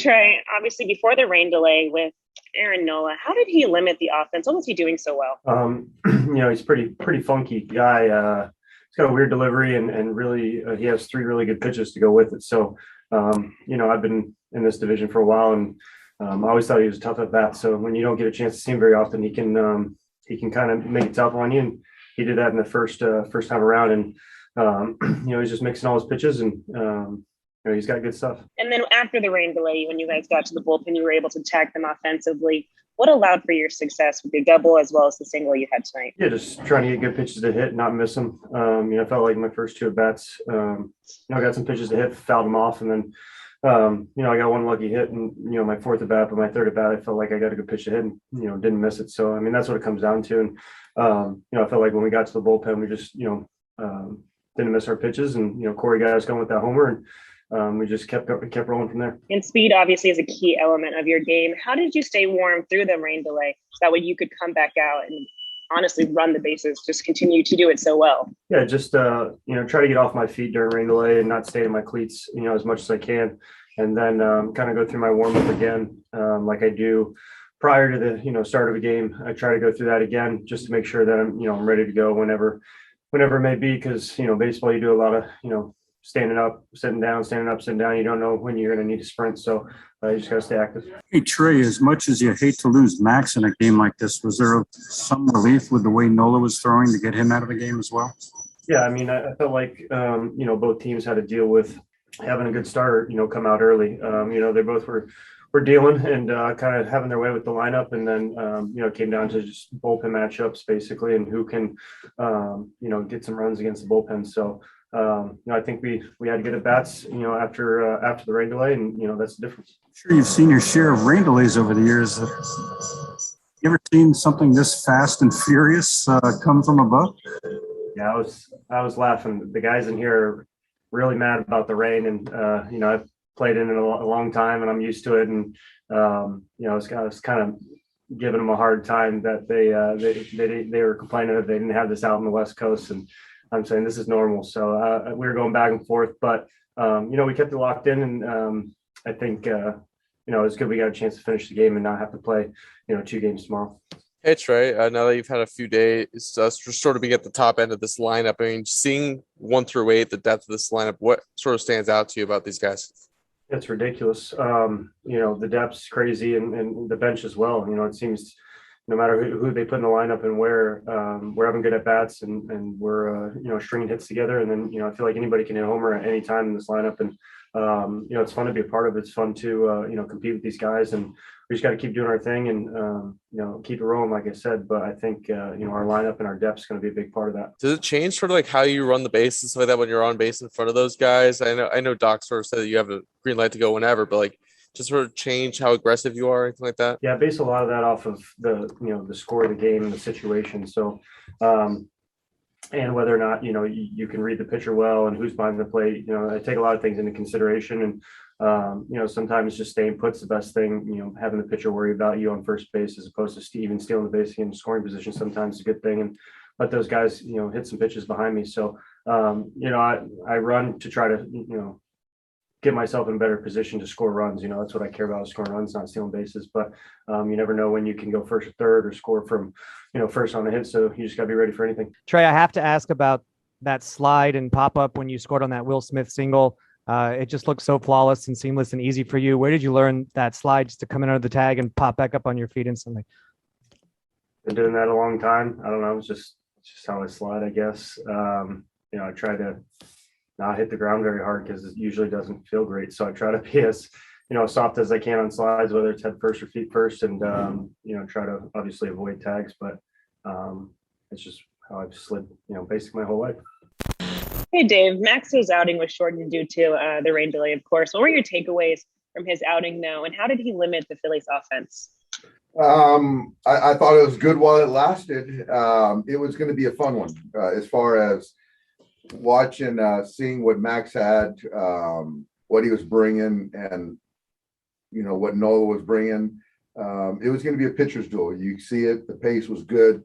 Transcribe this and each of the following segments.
Trey, obviously before the rain delay with Aaron Nola, how did he limit the offense? What was he doing so well? He's pretty funky guy. He's got a weird delivery and really he has three really good pitches to go with it. So, I've been in this division for a while, and I always thought he was tough at bat. So when you don't get a chance to see him very often, he can kind of make it tough on you. And he did that in the first time around. And he's just mixing all his pitches, and he's got good stuff. And then after the rain delay, when you guys got to the bullpen, you were able to attack them offensively. What allowed for your success with your double as well as the single you had tonight? Yeah, just trying to get good pitches to hit, not miss them. I felt like my first two at bats, I got some pitches to hit, fouled them off, and then I got one lucky hit, and my fourth at bat, but my third at bat, I felt like I got a good pitch to hit, and didn't miss it. So that's what it comes down to. And I felt like when we got to the bullpen, we just didn't miss our pitches, and Corey got us going with that homer, and we just kept rolling from there. And speed obviously is a key element of your game. How did you stay warm through the rain delay so that way you could come back out and honestly run the bases, just continue to do it so well? Yeah, just try to get off my feet during rain delay and not stay in my cleats as much as I can, and then kind of go through my warm up again like I do prior to the start of a game. I try to go through that again just to make sure that I'm ready to go whenever it may be, because baseball, you do a lot of standing up, sitting down, standing up, sitting down. You don't know when you're going to need to sprint, so you just got to stay active. Hey, Trey, as much as you hate to lose Max in a game like this, was there some relief with the way Nola was throwing to get him out of the game as well? Yeah, I felt like both teams had to deal with having a good starter come out early. They both were dealing and kind of having their way with the lineup, and then it came down to just bullpen matchups basically, and who can get some runs against the bullpen. So I think we had to get at bats after the rain delay, and that's the difference. I'm sure you've seen your share of rain delays over the years. You ever seen something this fast and furious come from above? Yeah, I was laughing. The guys in here are really mad about the rain, and I've played in it a long time, and I'm used to it. And I was kind of giving them a hard time that they were complaining that they didn't have this out on the West Coast, and I'm saying this is normal. So we were going back and forth, but we kept it locked in, and I think it's good we got a chance to finish the game and not have to play 2 games tomorrow. Hey Trey, now that you've had a few days sort of being at the top end of this lineup, seeing 1 through 8, the depth of this lineup, what sort of stands out to you about these guys? It's ridiculous. The depth's crazy, and the bench as well. It seems no matter who they put in the lineup and where, we're having good at bats, and we're stringing hits together. And then I feel like anybody can hit a homer at any time in this lineup, and it's fun to be a part of. It's fun to compete with these guys, and we just got to keep doing our thing and keep it rolling, like I said. But I think our lineup and our depth is going to be a big part of that. Does it change sort of like how you run the base and stuff like that when you're on base in front of those guys? I know Doc sort of said that you have a green light to go whenever, but like, just sort of change how aggressive you are, anything like that? Yeah, I base a lot of that off of the score of the game and the situation. So, and whether or not you can read the pitcher well and who's behind the plate. I take a lot of things into consideration, and sometimes just staying put's the best thing. Having the pitcher worry about you on first base as opposed to even stealing the base in scoring position sometimes is a good thing, and let those guys hit some pitches behind me. So I run to try to get myself in a better position to score runs. That's what I care about, is scoring runs, not stealing bases. But you never know when you can go first or third or score from, first on the hit. So you just got to be ready for anything. Trey, I have to ask about that slide and pop up when you scored on that Will Smith single. It just looked so flawless and seamless and easy for you. Where did you learn that slide just to come in under the tag and pop back up on your feet instantly? Been doing that a long time. I don't know. It's just how I slide, I guess. I try to not hit the ground very hard because it usually doesn't feel great. So I try to be as, soft as I can on slides, whether it's head first or feet first, and, try to obviously avoid tags, but it's just how I've slid, basically my whole life. Hey, Dave, Max's outing was shortened due to the rain delay, of course. What were your takeaways from his outing now, and how did he limit the Phillies offense? I thought it was good while it lasted. It was going to be a fun one as far as watching, seeing what Max had, what he was bringing, and what Nola was bringing. It was going to be a pitcher's duel. You see it. The pace was good,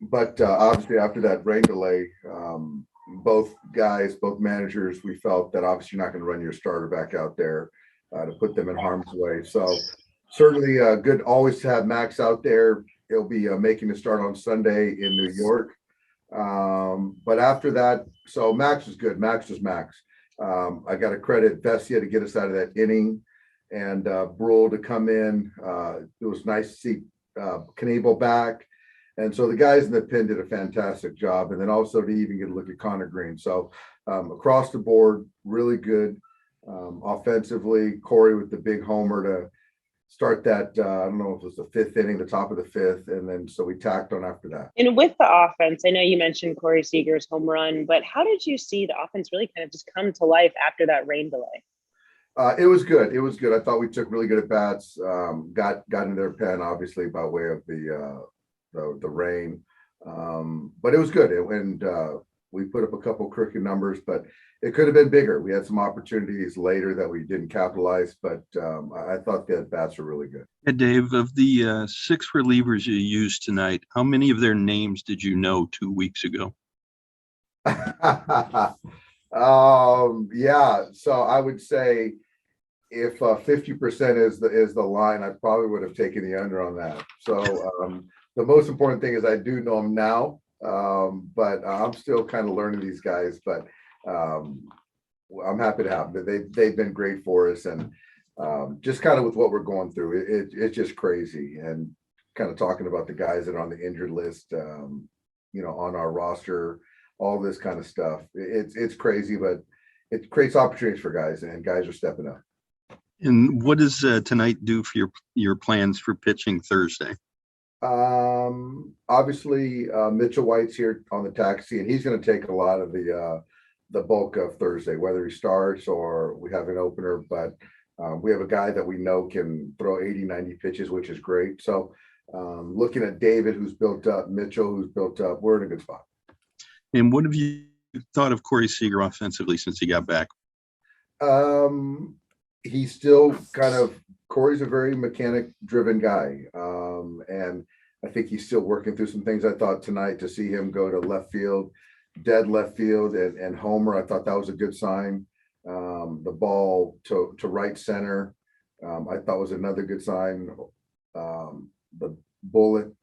but obviously after that rain delay, both guys, both managers, we felt that obviously you're not going to run your starter back out there to put them in harm's way. So certainly good always to have Max out there. He'll be making the start on Sunday in New York. But after that, so Max was good. Max was Max. I got to credit Vesia to get us out of that inning and Brule to come in. It was nice to see Knebel back. And so the guys in the pen did a fantastic job. And then also to even get a look at Connor Green. So across the board, really good. Offensively, Corey with the big homer to start that. I don't know if it was the fifth inning, the top of the fifth. And then so we tacked on after that. And with the offense, I know you mentioned Corey Seager's home run, but how did you see the offense really kind of just come to life after that rain delay? It was good. It was good. I thought we took really good at bats. Got in their pen, obviously, by way of the rain. But it was good. And we put up a couple crooked numbers, but it could have been bigger. We had some opportunities later that we didn't capitalize, but I thought the bats were really good. Hey, Dave, of the 6 relievers you used tonight, how many of their names did you know 2 weeks ago? Yeah. So I would say if 50% is the line, I probably would have taken the under on that. So the most important thing is I do know them now, but I'm still kind of learning these guys. But I'm happy to have them. They've been great for us, and just kind of with what we're going through, it's just crazy. And kind of talking about the guys that are on the injured list, on our roster, all this kind of stuff. It's crazy, but it creates opportunities for guys, and guys are stepping up. And what does tonight do for your plans for pitching Thursday? Obviously, Mitchell White's here on the taxi, and he's going to take a lot of the bulk of Thursday, whether he starts or we have an opener. But we have a guy that we know can throw 80, 90 pitches, which is great. So looking at David, who's built up, Mitchell, who's built up, we're in a good spot. And what have you thought of Corey Seager offensively since he got back? He's still Corey's a very mechanic-driven guy. And I think he's still working through some things. I thought tonight to see him go to left field, dead left field and homer, I thought that was a good sign. The ball to right center, I thought was another good sign. The bullet,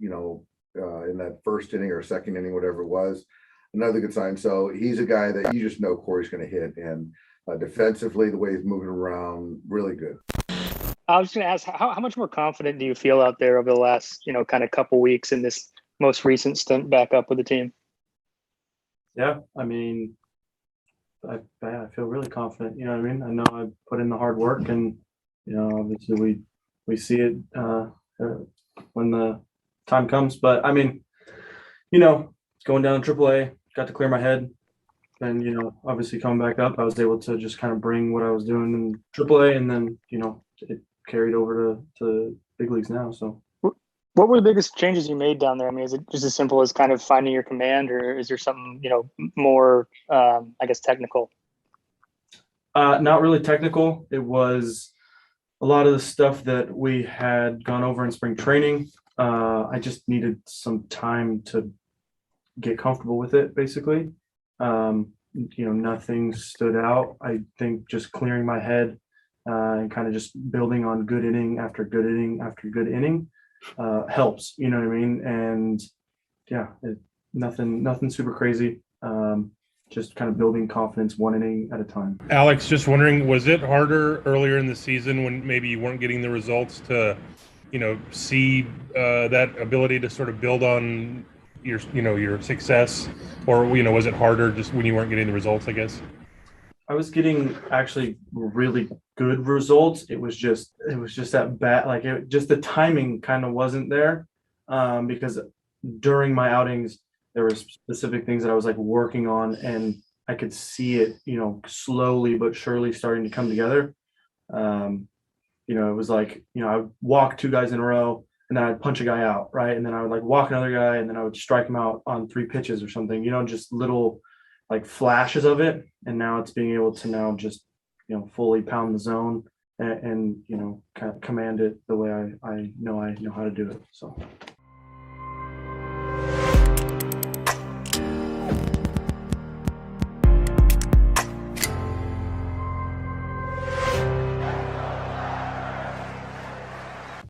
in that first inning or second inning, whatever it was, another good sign. So he's a guy that you just know Corey's going to hit, and defensively, the way he's moving around, really good. I was going to ask, how much more confident do you feel out there over the last, kind of couple weeks in this most recent stint back up with the team? Yeah, I mean, I feel really confident. You know what I mean? I know I put in the hard work, and obviously we see it when the time comes. But I mean, going down to AAA, got to clear my head. And, obviously coming back up, I was able to just kind of bring what I was doing in AAA, and then, it carried over to big leagues now. So what were the biggest changes you made down there? I mean, is it just as simple as kind of finding your command, or is there something, more, technical? Not really technical. It was a lot of the stuff that we had gone over in spring training. I just needed some time to get comfortable with it, basically. Nothing stood out. I think just clearing my head and kind of just building on good inning after good inning after good inning helps, you know what I mean? And yeah, nothing super crazy. Just kind of building confidence one inning at a time. Alex, just wondering, was it harder earlier in the season when maybe you weren't getting the results to, see that ability to sort of build on your success, or was it harder just when you weren't getting the results? I guess I was getting actually really good results. It was just that bad, just the timing kind of wasn't there, because during my outings there were specific things that I was working on, and I could see it slowly but surely starting to come together. It was I would walk 2 guys in a row, and then I'd punch a guy out, right? And then I would walk another guy, and then I would strike him out on 3 pitches or something, just little flashes of it. And now it's being able to now just, fully pound the zone and kind of command it the way I know how to do it. So